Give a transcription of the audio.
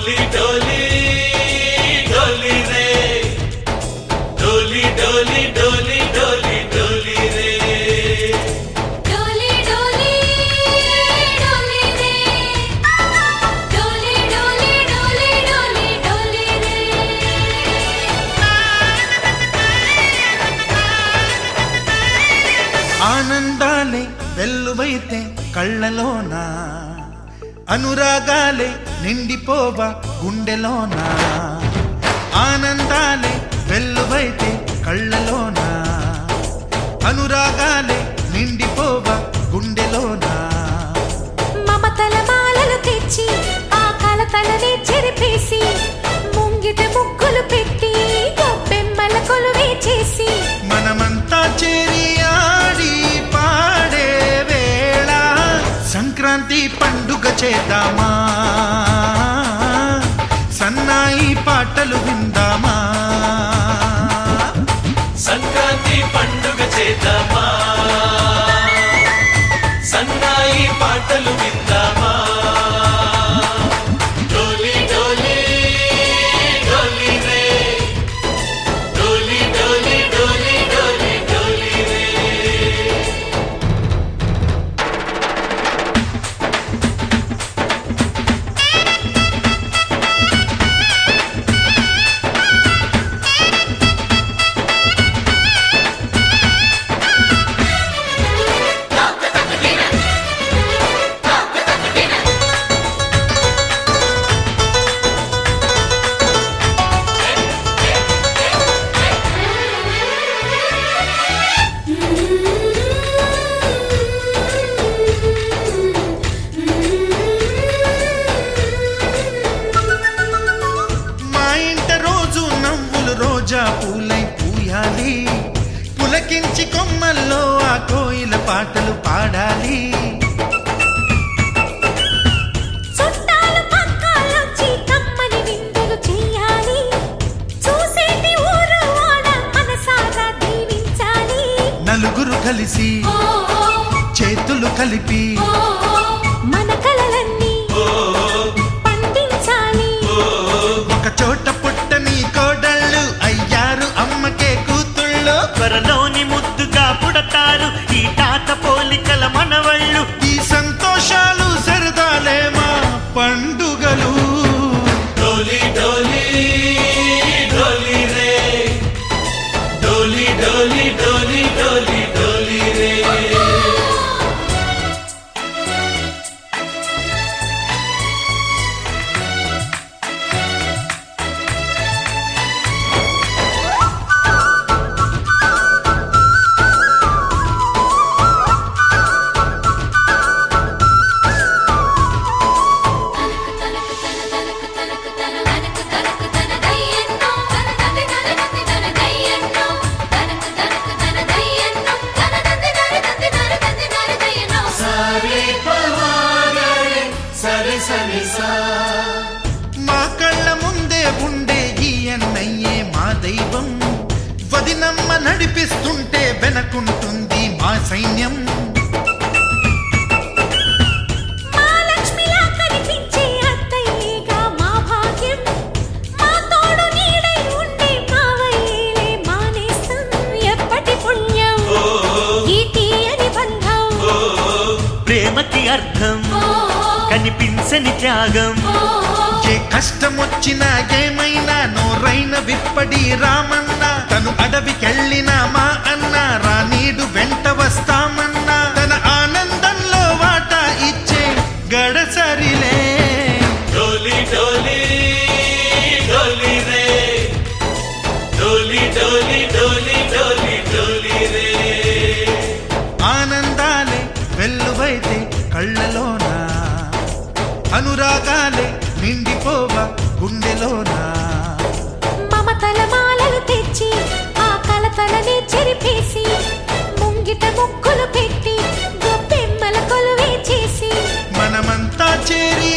डोली डोली डोली रे डोली डोली डोली डोली डोली रे डोली डोली डोली रे डोली डोली डोली डोली डोली रे ఆనందాలే వెల్లువైతే కళ్ళలోనా అనురాగాలే నిండిపోవా గుండెలోనా ఆనందాలే వెల్లువైతే కళ్ళలోనా అనురాగాలే నిండిపోవా గుండెలోనా మమతల మాలలు తెచ్చి ఆ కలతలనే చెరిపేసి ముంగిట ముగ్గులు పెట్టి గొప్పెమ్మల కొలువే చేసి మనమంతా చేరి ఆడి పాడే వేళ సంక్రాంతి పండుగ చేద్దామా సన్నాయి పాటలు విందామా సంక్రాంతి పండుగ చేద్దామా సన్నాయి పాటలు విందామా డోలి డోలి డోలి రే డోలి డోలి డోలి డోలి డోలి రే మా ఇంట రోజు నవ్వులు రోజా పూలై పూయాలి పులకించి కొమ్మల్లో ఆ కోయిల పాటలు పాడాలి చుట్టాలు పక్కాలొచ్చి కమ్మని విందులు చెయ్యాలి చూసేటి ఊరు వాడ మనసారా దీవించాలి నలుగురు కలిసి చేతులు కలిపి మన కలలన్నీ పండించాలి ఒక చోట పుట్టని కోడళ్ళు అయ్యారు అమ్మకే కూతుళ్ళు త్వరలోని ముద్దుగా పుడతారు ఈ తాత పోలికల మనవళ్ళు ఈ సంతోషాలు సరదాలే మా పండుగలు डोली डोली डोली रे डोली डोली डोली डोली डोली रे सारे पवारे सरे सरे सा మా కళ్ళ ముందే ఉండే ఈ అన్నయ్యే మా దైవం వదినమ్మ నడిపిస్తుంటే వెనకుంటుంది మా సైన్యం మా లక్ష్మిలా కనిపించే అత్తయ్యేగా మా భాగ్యం మా తోడు నీడై ఉండే మావయ్యేలే మానేస్తం ఎప్పటి పుణ్యం ఈ తీయని బంధం ప్రేమకి అర్థం కనిపించని త్యాగం ఏ కష్టం వచ్చినా ఏమైనా నోరైన విప్పడి రామన్న తను అడవికెళ్ళిన మా అన్న రానీడు వెంట వస్తామన్నా తన ఆనందంలో వాటా ఇచ్చే గడసరిలే डोली डोली डोली रे डोली डोली डोली डोली डोली रे ఆనందాలే వెల్లువైతే కళ్ళలోనా అనురాగాలే నిండిపోవా గుండెలోనా మమతల మాలలు తెచ్చి ఆ కలతలనే చెరిపేసి ముంగిట ముగ్గులు పెట్టి గొప్పెమ్మల కొలువే చేసి మనమంతా చేరి